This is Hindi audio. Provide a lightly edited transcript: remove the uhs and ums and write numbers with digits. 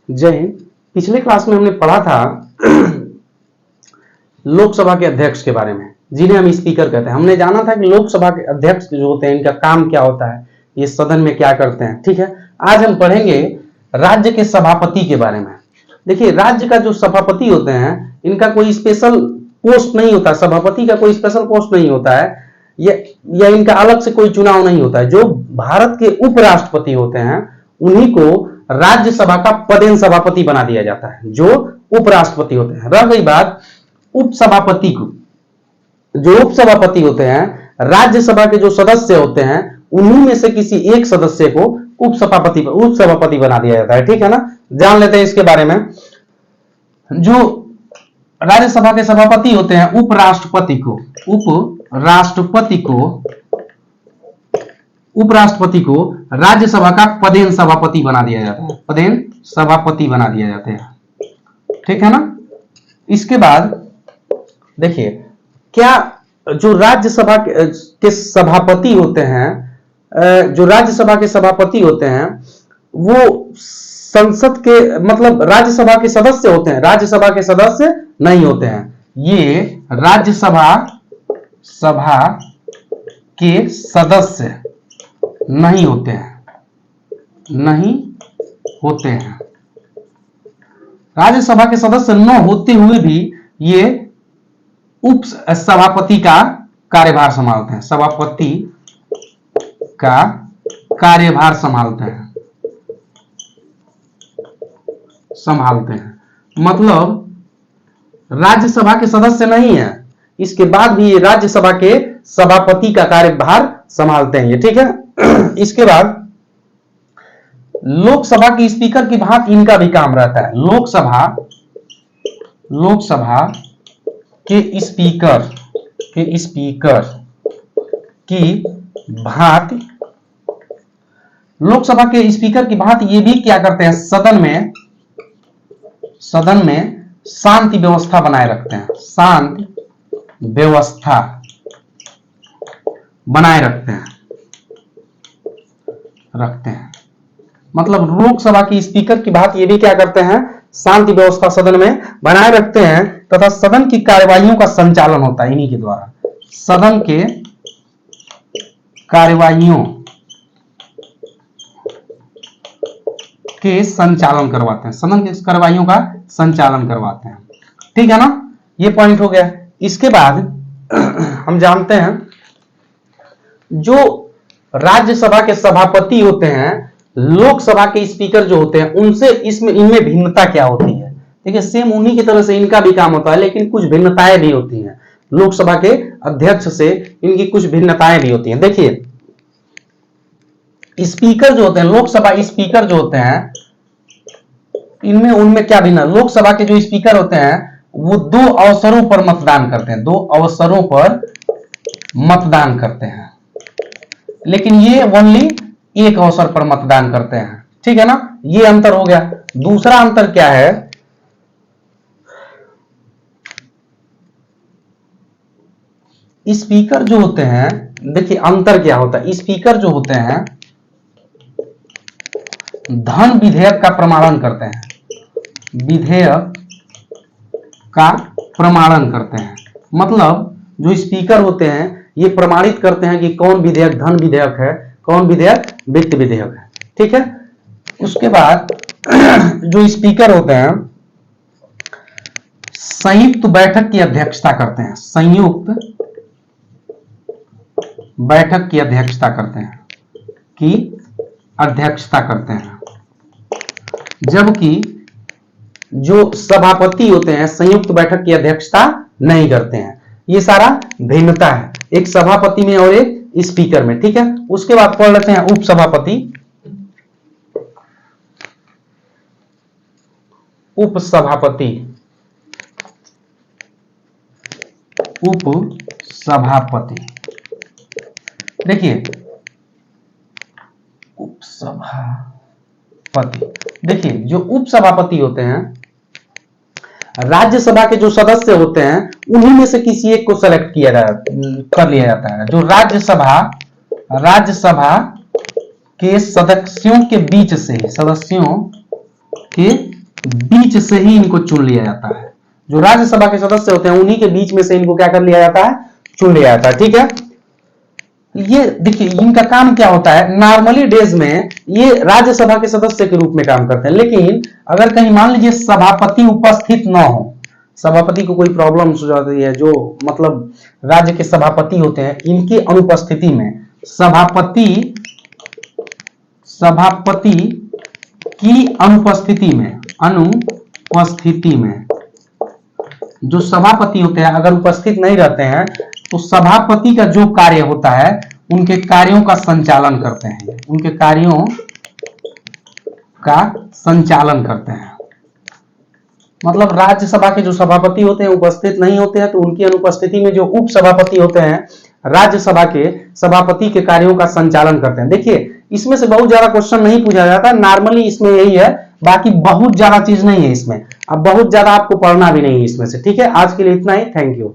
जय हिंद। पिछले क्लास में हमने पढ़ा था लोकसभा के अध्यक्ष के बारे में, जिन्हें हम स्पीकर कहते हैं। हमने जाना था कि लोकसभा के अध्यक्ष जो होते हैं इनका काम क्या होता है, ये सदन में क्या करते हैं। ठीक है, आज हम पढ़ेंगे राज्य के सभापति के बारे में। देखिए, राज्य का जो सभापति होते हैं इनका कोई स्पेशल पोस्ट नहीं होता, सभापति का कोई स्पेशल पोस्ट नहीं होता है, या इनका अलग से कोई चुनाव नहीं होता है। जो भारत के उपराष्ट्रपति होते हैं उन्हीं को राज्यसभा का पदेन सभापति बना दिया जाता है, जो उपराष्ट्रपति होते हैं। रह गई बात उपसभापति को, जो उपसभापति होते हैं राज्यसभा के जो सदस्य होते हैं उन्हीं में से किसी एक सदस्य को उपसभापति बना दिया जाता है। ठीक है ना, जान लेते हैं इसके बारे में। जो राज्यसभा के सभापति होते हैं उपराष्ट्रपति को राज्यसभा का पदेन सभापति बना दिया जाता है, पदेन सभापति बना दिया जाते हैं। ठीक है ना। इसके बाद देखिए, क्या जो राज्यसभा के सभापति होते हैं, जो राज्यसभा के सभापति होते हैं वो संसद के मतलब राज्यसभा के सदस्य होते हैं, राज्यसभा के सदस्य नहीं होते हैं। ये राज्यसभा के सदस्य नहीं होते हैं। राज्यसभा के सदस्य न होते हुए भी ये उप सभापति का कार्यभार संभालते हैं, सभापति का कार्यभार संभालते हैं। मतलब राज्यसभा के सदस्य नहीं है, इसके बाद भी ये राज्यसभा के सभापति का कार्यभार संभालते हैं ये। ठीक है। इसके बाद लोकसभा की स्पीकर की भांति इनका भी काम रहता है। लोकसभा के स्पीकर की भांति, लोकसभा के स्पीकर की भांति ये भी क्या करते हैं, सदन में शांति व्यवस्था बनाए रखते हैं, शांति व्यवस्था बनाए रखते हैं। मतलब लोकसभा की स्पीकर की बात ये भी क्या करते हैं, शांति व्यवस्था सदन में बनाए रखते हैं तथा सदन की कार्यवाहियों का संचालन होता है इन्हीं के द्वारा। सदन के कार्यवाहियों के संचालन करवाते हैं, सदन के कार्यवाहियों का संचालन करवाते हैं। ठीक है ना, ये पॉइंट हो गया। इसके बाद हम जानते हैं जो राज्यसभा के सभापति होते हैं, लोकसभा के स्पीकर जो होते हैं उनसे इनमें भिन्नता क्या होती है। देखिए, सेम उन्हीं की तरह से इनका भी काम होता है, लेकिन कुछ भिन्नताएं भी होती हैं। लोकसभा के अध्यक्ष से इनकी कुछ भिन्नताएं भी होती हैं। देखिए, स्पीकर जो होते हैं, लोकसभा स्पीकर जो होते हैं उनमें क्या भिन्न, लोकसभा के जो स्पीकर होते हैं वो 2 अवसरों पर मतदान करते हैं, 2 अवसरों पर मतदान करते हैं, लेकिन ये ओनली एक अवसर पर मतदान करते हैं। ठीक है ना, ये अंतर हो गया। दूसरा अंतर क्या है, स्पीकर जो होते हैं, देखिए अंतर क्या होता है, स्पीकर जो होते हैं धन विधेयक का प्रमाणन करते हैं, विधेयक का प्रमाणन करते हैं। मतलब जो स्पीकर होते हैं ये प्रमाणित करते हैं कि कौन विधेयक धन विधेयक है, कौन विधेयक वित्त विधेयक है। ठीक है। उसके बाद जो स्पीकर होते हैं संयुक्त बैठक की अध्यक्षता करते हैं, संयुक्त बैठक की अध्यक्षता करते हैं, जबकि जो सभापति होते हैं संयुक्त बैठक की अध्यक्षता नहीं करते हैं। ये सारा भिन्नता है एक सभापति में और एक स्पीकर में। ठीक है। उसके बाद पढ़ लेते हैं उपसभापति। देखिए, जो उपसभापति होते हैं राज्यसभा के जो सदस्य होते हैं उन्हीं में से किसी एक को सेलेक्ट कर लिया जाता है। जो राज्यसभा के सदस्यों के बीच से बीच से ही इनको चुन लिया जाता है। जो राज्यसभा के सदस्य होते हैं उन्हीं के बीच में से इनको क्या कर लिया जाता है, चुन लिया जाता है। ठीक है, ये देखिए इनका काम क्या होता है, नॉर्मली डेज में ये राज्यसभा के सदस्य के रूप में काम करते हैं, लेकिन अगर कहीं मान लीजिए सभापति उपस्थित ना हो, सभापति को कोई प्रॉब्लम हो जाती है, जो मतलब राज्य के सभापति होते हैं इनकी अनुपस्थिति में, सभापति की अनुपस्थिति में जो सभापति होते हैं अगर उपस्थित नहीं रहते हैं तो सभापति का जो कार्य होता है उनके कार्यों का संचालन करते हैं, उनके कार्यों का संचालन करते हैं। मतलब राज्यसभा के जो सभापति होते हैं उपस्थित नहीं होते हैं तो उनकी अनुपस्थिति में जो उप सभापति होते हैं राज्यसभा के सभापति के कार्यों का संचालन करते हैं। देखिए इसमें से बहुत ज्यादा क्वेश्चन नहीं पूछा जाता, नॉर्मली इसमें यही है, बाकी बहुत ज्यादा चीज नहीं है इसमें, अब बहुत ज्यादा आपको पढ़ना भी नहीं है इसमें से। ठीक है, आज के लिए इतना ही, थैंक यू।